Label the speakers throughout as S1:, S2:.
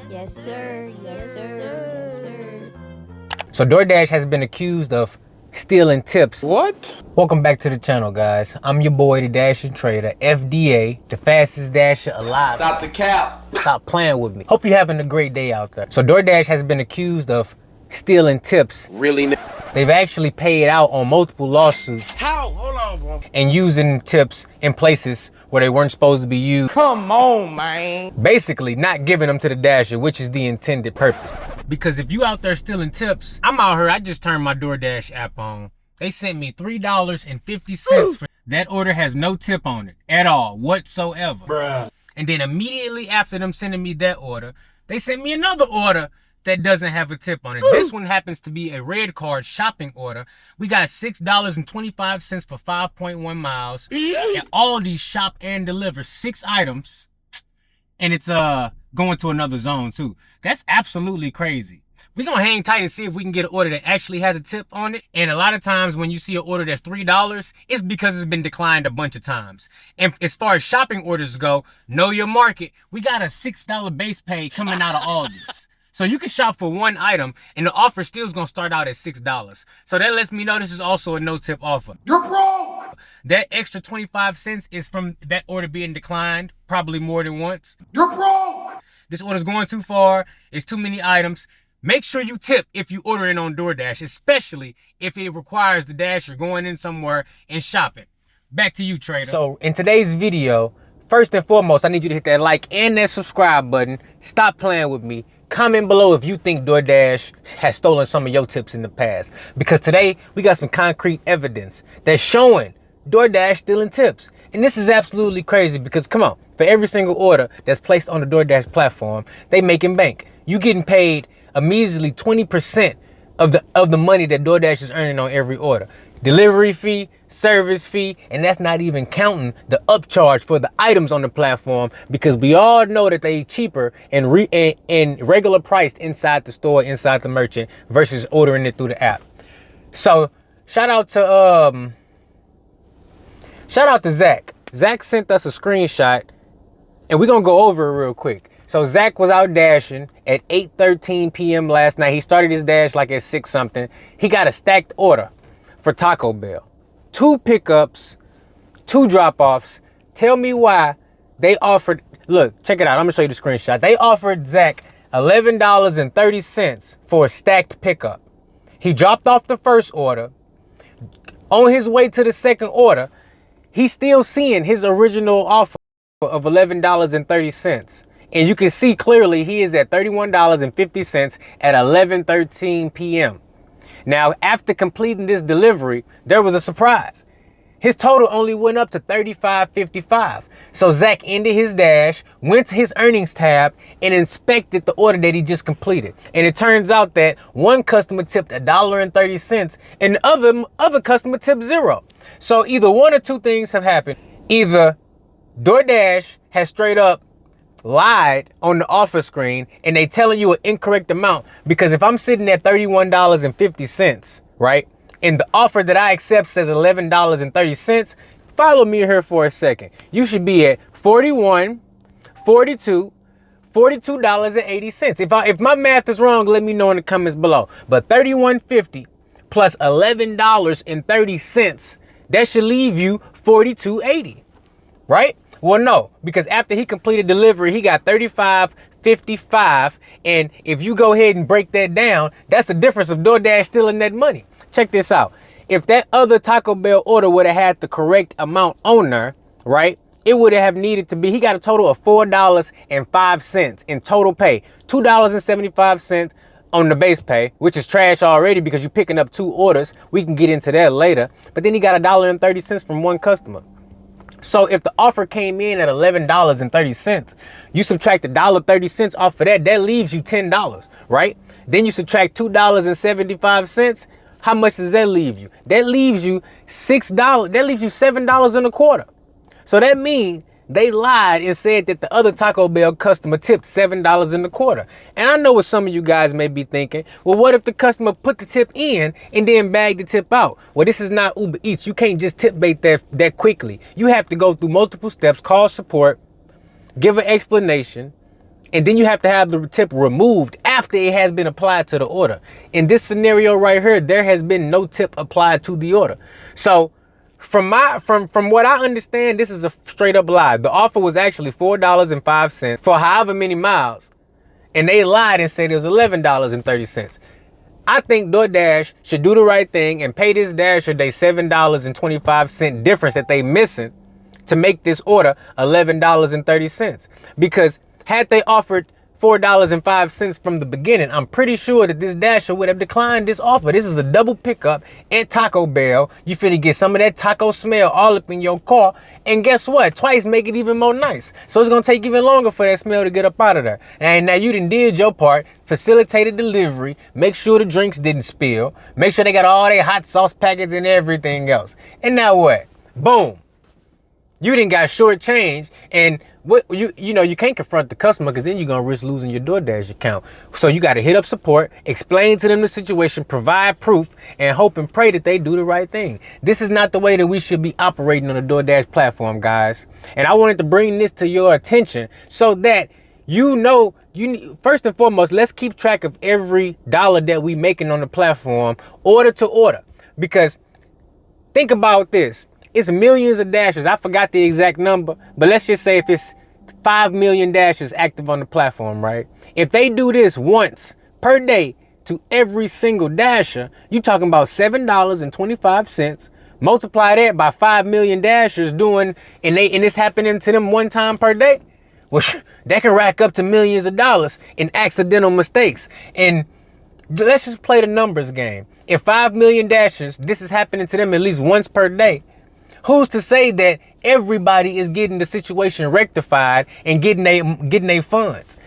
S1: Yes, sir. Yes, sir. Yes, sir.
S2: So DoorDash has been accused of stealing tips.
S3: What?
S2: Welcome back to the channel, guys. I'm your boy, the Dashing Trader, FDA, the fastest dasher alive.
S3: Stop the cap.
S2: Stop playing with me. Hope you're having a great day out there. So DoorDash has been accused of stealing tips.
S3: Really?
S2: They've actually paid out on multiple lawsuits.
S3: How? Hold on, bro.
S2: And using tips in places where they weren't supposed to be used.
S3: Come on, man.
S2: Basically, not giving them to the dasher, which is the intended purpose. Because if you out there stealing tips, I'm out here, I just turned my DoorDash app on. They sent me $3.50 for that order. Has no tip on it at all, whatsoever.
S3: Bruh.
S2: And then immediately after them sending me that order, they sent me another order that doesn't have a tip on it. This one happens to be a red card shopping order. We got $6.25 for 5.1 miles. And all these shop and deliver 6 items. And it's going to another zone too. That's absolutely crazy. We're gonna hang tight and see if we can get an order that actually has a tip on it. And a lot of times when you see an order that's $3, it's because it's been declined a bunch of times. And as far as shopping orders go, know your market. We got a $6 base pay coming out of all this. So you can shop for one item and the offer still is gonna start out at $6. So that lets me know this is also a no tip offer.
S3: You're broke.
S2: That extra 25 cents is from that order being declined, probably more than once.
S3: You're broke.
S2: This order's going too far. It's too many items. Make sure you tip if you order in on DoorDash, especially if it requires the dasher going in somewhere and shopping. Back to you, trader. So in today's video, first and foremost, I need you to hit that like and that subscribe button. Stop playing with me. Comment below if you think DoorDash has stolen some of your tips in the past. Because today, we got some concrete evidence that's showing DoorDash stealing tips. And this is absolutely crazy because, come on, for every single order that's placed on the DoorDash platform, they making bank. You getting paid a measly 20% of the money that DoorDash is earning on every order. Delivery fee, service fee, and that's not even counting the upcharge for the items on the platform, because we all know that they cheaper and regular priced inside the store, inside the merchant, versus ordering it through the app. So shout out to Zach. Zach sent us a screenshot and we're gonna go over it real quick. So Zach was out dashing at 8:13 p.m. last night. He started his dash like at 6 something. He got a stacked order for Taco Bell. 2 pickups, 2 drop-offs. Tell me why they offered, look, check it out. I'm gonna show you the screenshot. They offered Zach $11.30 for a stacked pickup. He dropped off the first order. On his way to the second order, he's still seeing his original offer of $11.30. And you can see clearly he is at $31.50 at 11:13 p.m. Now, after completing this delivery, there was a surprise. His total only went up to $35.55. So Zach ended his dash, went to his earnings tab, and inspected the order that he just completed. And it turns out that one customer tipped $1.30 and the other customer tipped $0. So either one or two things have happened. Either DoorDash has straight up lied on the offer screen and they telling you an incorrect amount, because if I'm sitting at $31.50, right, and the offer that I accept says $11.30, follow me here for a second. You should be at $41, $42, $42.80. If my math is wrong, let me know in the comments below. But $31.50 plus $11.30, that should leave you $42.80, right? Well, no, because after he completed delivery, he got $35.55. And if you go ahead and break that down, that's the difference of DoorDash stealing that money. Check this out. If that other Taco Bell order would have had the correct amount on there, right, it would have needed to be, he got a total of $4.05 in total pay. $2.75 on the base pay, which is trash already because you're picking up 2 orders. We can get into that later. But then he got $1.30 from one customer. So if the offer came in at $11.30, you subtract $1.30 off of that, that leaves you $10, right? Then you subtract $2.75. How much does that leave you? That leaves you $6. That leaves you $7.25. So that means they lied and said that the other Taco Bell customer tipped $7.25. And I know what some of you guys may be thinking. Well, what if the customer put the tip in and then bagged the tip out? Well, this is not Uber Eats. You can't just tip bait that quickly. You have to go through multiple steps, call support, give an explanation, And then you have to have the tip removed after it has been applied to the order. In this scenario right here, there has been no tip applied to the order. So from what I understand, this is a straight up lie. The offer was actually $4.05 for however many miles. And they lied and said it was $11.30. I think DoorDash should do the right thing and pay this Dasher their $7.25 difference that they missing to make this order $11.30. Because had they offered $4.05 from the beginning, I'm pretty sure that this Dasher would have declined this offer. This is a double pickup at Taco Bell. You finna get some of that taco smell all up in your car. And guess what? Twice make it even more nice. So it's gonna take even longer for that smell to get up out of there. And now you done did your part, facilitated delivery, make sure the drinks didn't spill, make sure they got all their hot sauce packets and everything else. And now what? Boom. You didn't got shortchanged, and what you know you can't confront the customer because then you're gonna risk losing your DoorDash account. So you got to hit up support, explain to them the situation, provide proof, and hope and pray that they do the right thing. This is not the way that we should be operating on the DoorDash platform, guys. And I wanted to bring this to your attention so that you know first and foremost, let's keep track of every dollar that we making on the platform, order to order, because think about this. It's millions of Dashers. I forgot the exact number, but let's just say if it's 5 million Dashers active on the platform, right? If they do this once per day to every single Dasher, you talking about $7.25. Multiply that by 5 million Dashers doing, and it's happening to them one time per day. Well, that can rack up to millions of dollars in accidental mistakes. And let's just play the numbers game. If 5 million Dashers, this is happening to them at least once per day, who's to say that everybody is getting the situation rectified and getting their funds?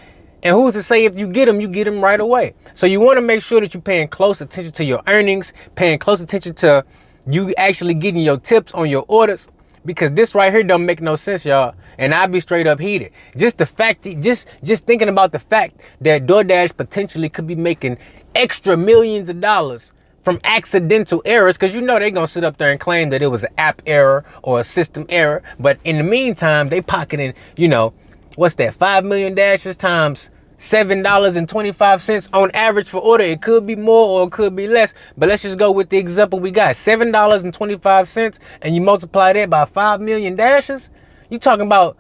S2: And who's to say if you get them right away? So you want to make sure that you're paying close attention to your earnings, paying close attention to you actually getting your tips on your orders, because this right here don't make no sense, y'all. And I'll be straight up heated. Just the fact, just thinking about the fact that DoorDash potentially could be making extra millions of dollars from accidental errors, because you know they're gonna sit up there and claim that it was an app error or a system error, but in the meantime they pocketing, you know, what's that, 5 million Dashers times $7.25 on average for order. It could be more or it could be less, but let's just go with the example we got, $7.25, and you multiply that by 5 million Dashers, you talking about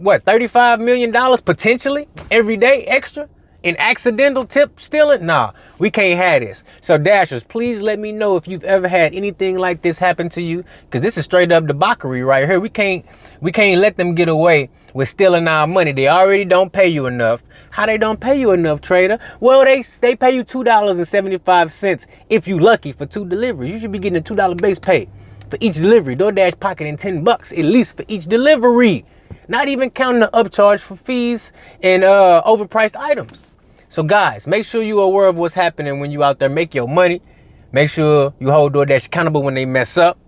S2: what, $35 million potentially every day extra in accidental tip stealing? Nah, we can't have this. So Dashers, please let me know if you've ever had anything like this happen to you, because this is straight up debauchery right here. We can't let them get away with stealing our money. They already don't pay you enough. How they don't pay you enough, trader? Well, they pay you $2.75 if you lucky for 2 deliveries. You should be getting a $2 base pay for each delivery. DoorDash pocketing $10 at least for each delivery. Not even counting the upcharge for fees and overpriced items. So guys, make sure you're aware of what's happening when you out there make your money. Make sure you hold DoorDash accountable when they mess up.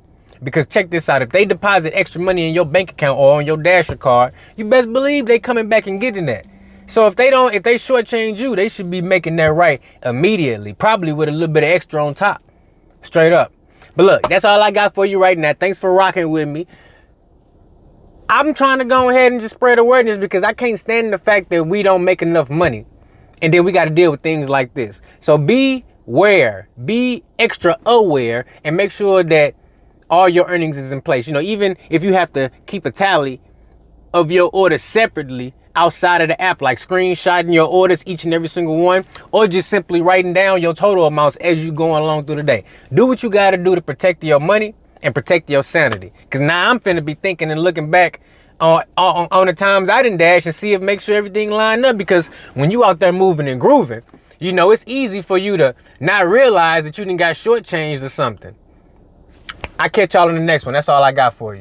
S2: Because check this out, if they deposit extra money in your bank account or on your Dasher card, you best believe they coming back and getting that. So if they shortchange you, they should be making that right immediately, probably with a little bit of extra on top, straight up. But look, that's all I got for you right now. Thanks for rocking with me. I'm trying to go ahead and just spread awareness because I can't stand the fact that we don't make enough money. And then we got to deal with things like this. So beware, be extra aware, and make sure that all your earnings is in place. You know, even if you have to keep a tally of your orders separately outside of the app, like screenshotting your orders, each and every single one, or just simply writing down your total amounts as you go along through the day. Do what you got to do to protect your money and protect your sanity. Because now I'm finna be thinking and looking back on the times I didn't dash and see if make sure everything lined up, because when you out there moving and grooving, you know, it's easy for you to not realize that you done got shortchanged or something. I catch y'all in the next one. That's all I got for you.